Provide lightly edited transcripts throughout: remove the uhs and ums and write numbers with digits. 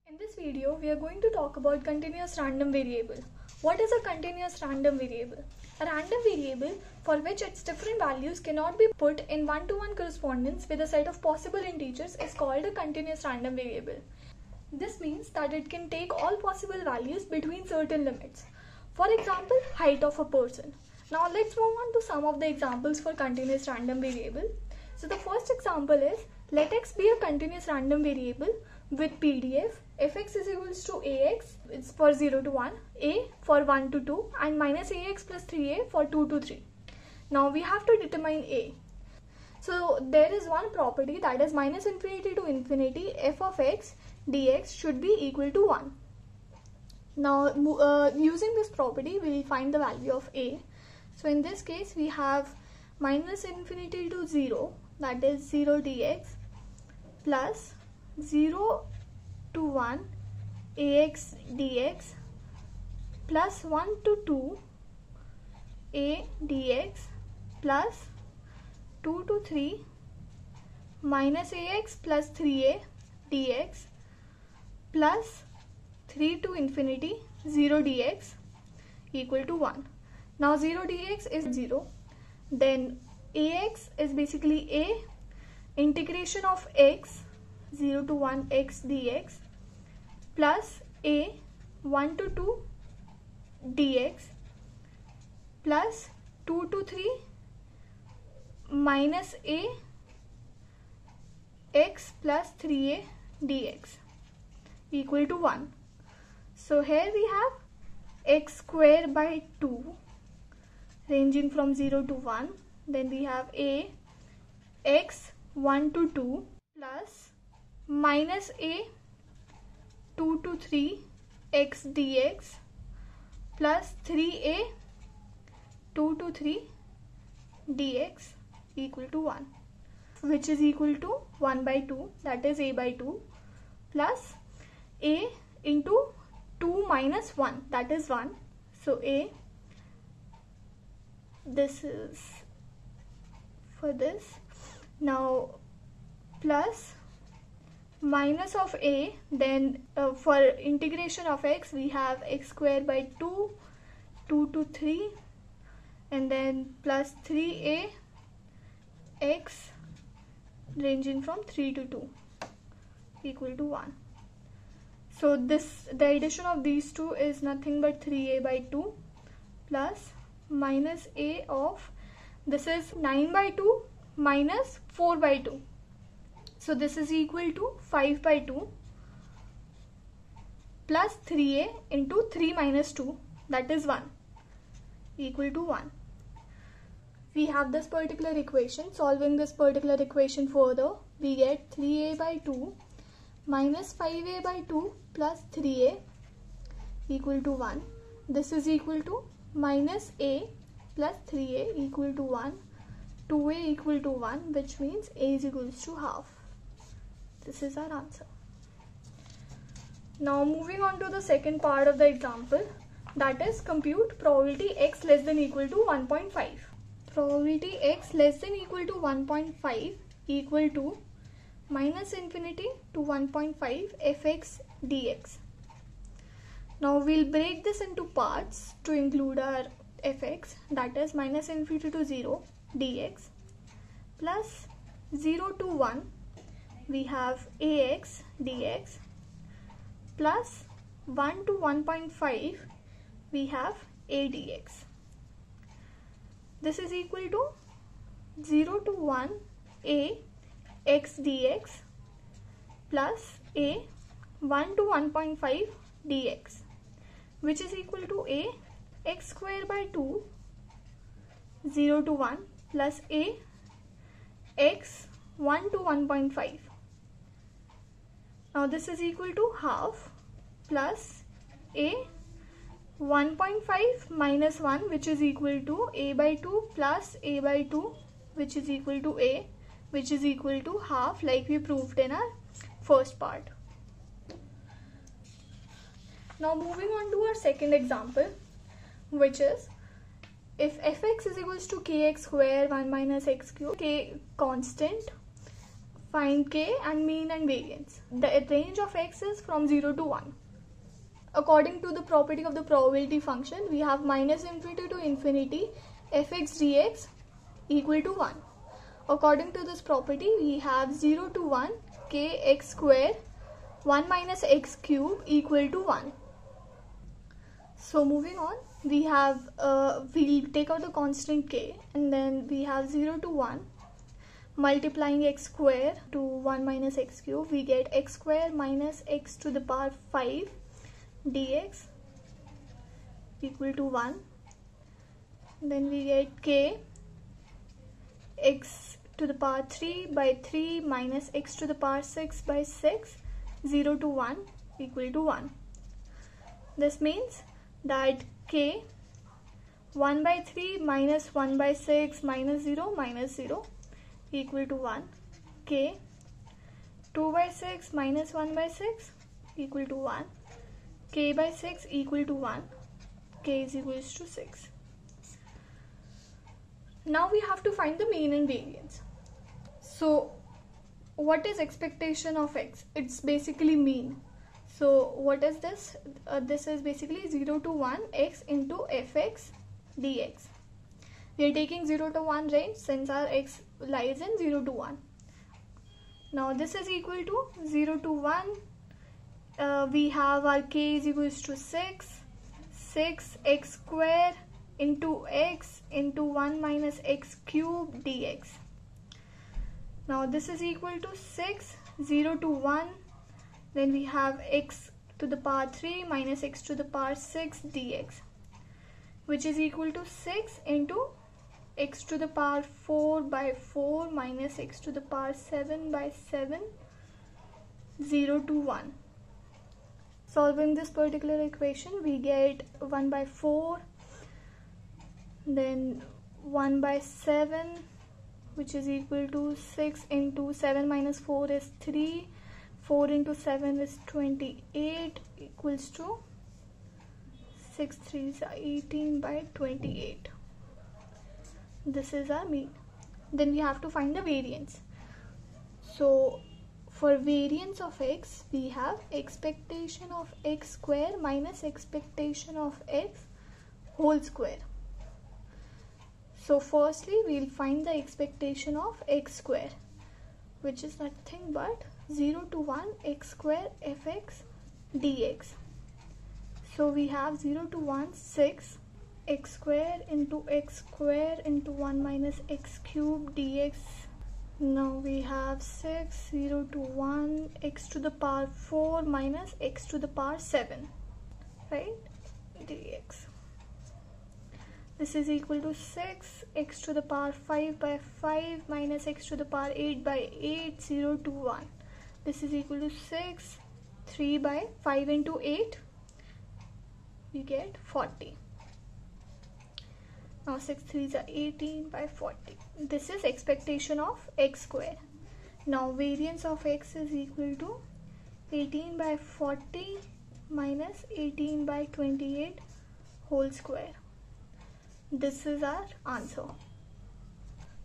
In this video, we are going to talk about continuous random variable. What is a continuous random variable? A random variable for which its different values cannot be put in one-to-one correspondence with a set of possible integers is called a continuous random variable. This means that it can take all possible values between certain limits. For example, height of a person. Now let's move on to some of the examples for continuous random variable. So the first example is, let x be a continuous random variable with PDF fx is equals to ax, it's for 0 to 1, a for 1 to 2 and minus ax plus 3a for 2 to 3. Now we have to determine a. So there is one property, that is minus infinity to infinity f of x dx should be equal to 1. Now using this property we will find the value of a. So in this case we have minus infinity to 0, that is 0 dx plus 0 to 1 ax dx plus 1 to 2 a dx plus 2 to 3 minus ax plus 3a dx plus 3 to infinity 0 dx equal to 1. Now 0 dx is 0, then ax is basically a integration of x 0 to 1 x dx plus a 1 to 2 dx plus 2 to 3 minus a x plus 3a dx equal to 1. So here we have x square by 2 ranging from 0 to 1, then we have a x 1 to 2 plus minus a 2 to 3 x dx plus 3a 2 to 3 dx equal to 1, which is equal to 1 by 2, that is a by 2 plus a into 2 minus 1, that is 1. So a, this is for this. Now plus minus of a, then for integration of x we have x square by 2, 2 to 3 and then plus 3a x ranging from 3 to 2 equal to 1. So the addition of these two is nothing but 3a by 2 plus minus a of, this is 9 by 2 minus 4 by 2. So this is equal to 5 by 2 plus 3a into 3 minus 2, that is 1 equal to 1. We have this particular equation. Solving this particular equation further, we get 3a by 2 minus 5a by 2 plus 3a equal to 1. This is equal to minus a plus 3a equal to 1, 2a equal to 1, which means a is equals to half. This is our answer. Now moving on to the second part of the example, that is compute probability x less than equal to 1.5. Probability x less than equal to 1.5 equal to minus infinity to 1.5 fx dx. Now we'll break this into parts to include our fx, that is minus infinity to 0 dx plus 0 to 1 we have ax dx plus 1 to 1.5 we have a dx. This is equal to 0 to 1 a x dx plus a 1 to 1.5 dx, which is equal to a x square by 2 0 to 1 plus a x 1 to 1.5. Now this is equal to half plus a 1.5 minus 1, which is equal to a by 2 plus a by 2, which is equal to a, which is equal to half, like we proved in our first part. Now moving on to our second example, which is if fx is equals to kx square 1 minus x cube, k constant Find k and mean and variance. The range of x is from 0 to 1. According to the property of the probability function, we have minus infinity to infinity fx dx equal to 1. According to this property, we have 0 to 1 kx square 1 minus x cube equal to 1. So moving on, we have we'll take out the constant k, and then we have 0 to 1 multiplying x square to 1 minus x cube, we get x square minus x to the power 5 dx equal to 1. Then we get k x to the power 3 by 3 minus x to the power 6 by 6, 0 to 1 equal to 1. This means that k 1 by 3 minus 1 by 6 minus 0 equal to 1. K 2 by 6 minus 1 by 6 equal to 1. K by 6 equal to 1. K is equals to 6. Now we have to find the mean and variance. So what is expectation of x? It's basically mean. So what is this? This is basically 0 to 1 x into fx dx. We are taking 0 to 1 range since our x lies in 0 to 1. Now this is equal to 0 to 1. We have our k is equals to 6 x square into x into 1 minus x cube dx. Now this is equal to 6, 0 to 1. Then we have x to the power 3 minus x to the power 6 dx, which is equal to 6 into x to the power 4 by 4 minus x to the power 7 by 7, 0 to 1. Solving this particular equation, we get 1 by 4, then 1 by 7, which is equal to 6 into 7 minus 4 is 3, 4 into 7 is 28 equals to 6 3s are 18 by 28. This is our mean. Then we have to find the variance. So for variance of x, we have expectation of x square minus expectation of x whole square. So firstly, we'll find the expectation of x square, which is nothing but 0 to 1 x square fx dx. So we have 0 to 1 6 x square into 1 minus x cube dx. Now we have 6, 0 to 1 x to the power 4 minus x to the power 7, right, dx. This is equal to 6 x to the power 5 by 5 minus x to the power 8 by 8, 0 to 1. This is equal to 6, 3 by 5 into 8, we get 40. Now 6 3s are 18 by 40. This is expectation of x square. Now variance of x is equal to 18 by 40 minus 18 by 28 whole square. This is our answer.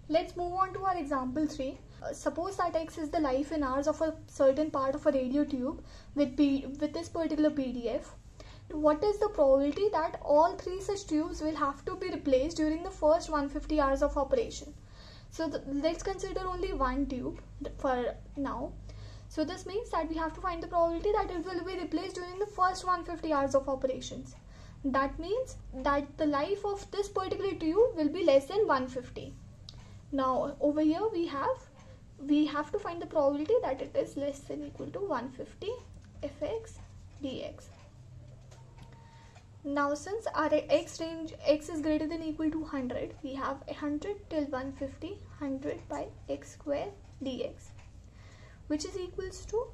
Let's move on to our example 3. Suppose that x is the life in hours of a certain part of a radio tube with this particular PDF. What is the probability that all 3 such tubes will have to be replaced during the first 150 hours of operation? So let's consider only one tube for now. So this means that we have to find the probability that it will be replaced during the first 150 hours of operations. That means that the life of this particular tube will be less than 150. Now over here we have to find the probability that it is less than or equal to 150 fx dx. Now since our x is greater than or equal to 100, we have 100 till 150, 100 by x square dx, which is equals to,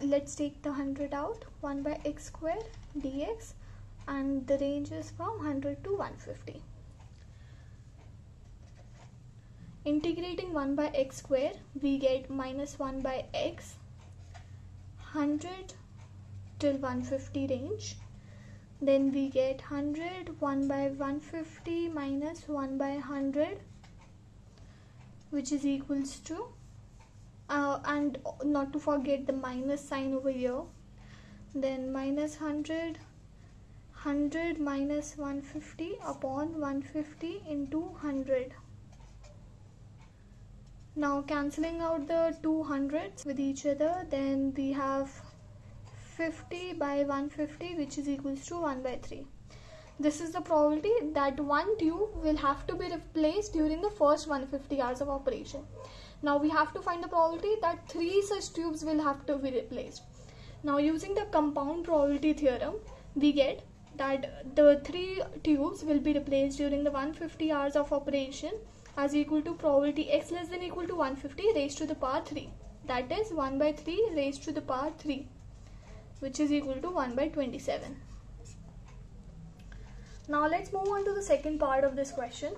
let's take the 100 out, 1 by x square dx, and the range is from 100 to 150. Integrating 1 by x square, we get minus 1 by x, 100 till 150 range. Then we get 100, 1 by 150 minus 1 by 100, which is equals to and not to forget the minus sign over here, then minus 100 minus 150 upon 150 into 100. Now cancelling out the 200s with each other, then we have 50 by 150, which is equals to 1 by 3. This is the probability that one tube will have to be replaced during the first 150 hours of operation. Now we have to find the probability that 3 such tubes will have to be replaced. Now using the compound probability theorem, we get that the 3 tubes will be replaced during the 150 hours of operation as equal to probability x less than equal to 150 raised to the power 3. That is 1 by 3 raised to the power 3, which is equal to 1 by 27. Now let's move on to the second part of this question,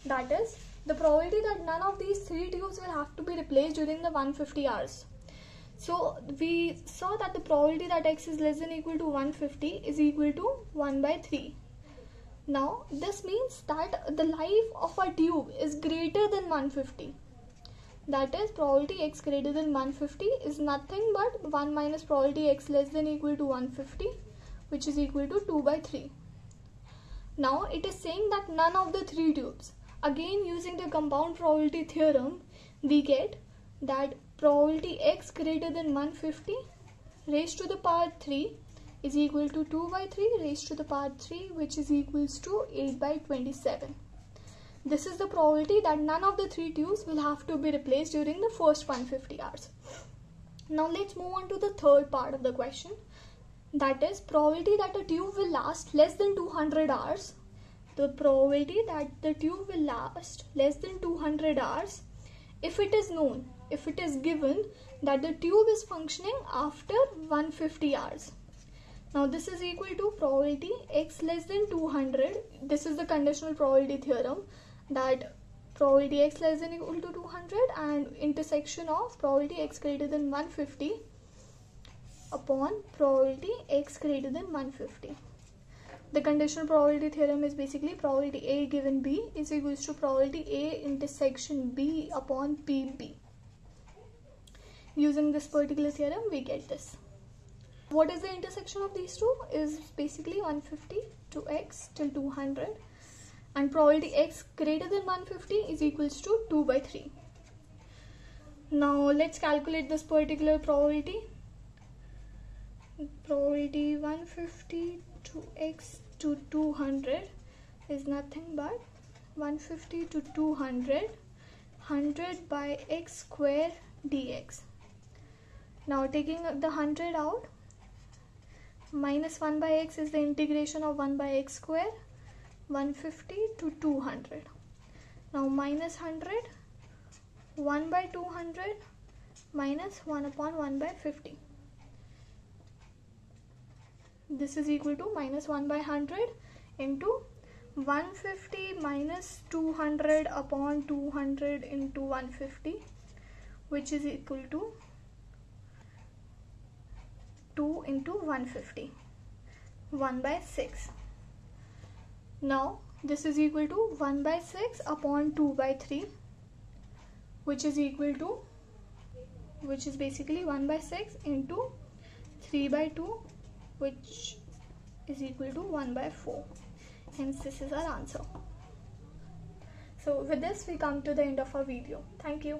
that is the probability that none of these 3 tubes will have to be replaced during the 150 hours. So we saw that the probability that x is less than equal to 150 is equal to 1 by 3. Now this means that the life of a tube is greater than 150. That is, probability x greater than 150 is nothing but 1 minus probability x less than equal to 150, which is equal to 2 by 3. Now it is saying that none of the 3 tubes. Again, using the compound probability theorem, we get that probability x greater than 150 raised to the power 3 is equal to 2 by 3 raised to the power 3, which is equals to 8 by 27. This is the probability that none of the 3 tubes will have to be replaced during the first 150 hours. Now let's move on to the third part of the question, that is probability that a tube will last less than 200 hours. The probability that the tube will last less than 200 hours if it is known, if it is given that the tube is functioning after 150 hours. Now this is equal to probability x less than 200. This is the conditional probability theorem, that probability x less than equal to 200 and intersection of probability x greater than 150 upon probability x greater than 150. The conditional probability theorem is basically probability A given B is equals to probability A intersection B upon PB. Using this particular theorem, we get this. What is the intersection of these two? Is basically 150 to x till 200, and probability x greater than 150 is equals to 2 by 3. Now let's calculate this particular probability. Probability 150 to x to 200 is nothing but 150 to 200, 100 by x square dx. Now taking the 100 out, minus 1 by x is the integration of 1 by x square, 150 to 200. Now minus 100, 1 by 200 minus 1 upon 1 by 50. This is equal to minus 1 by 100 into 150 minus 200 upon 200 into 150, which is equal to 2 into 150, 1 by 6. Now this is equal to 1 by 6 upon 2 by 3, which is equal to, which is basically 1 by 6 into 3 by 2, which is equal to 1 by 4. Hence this is our answer. So with this we come to the end of our video. Thank you.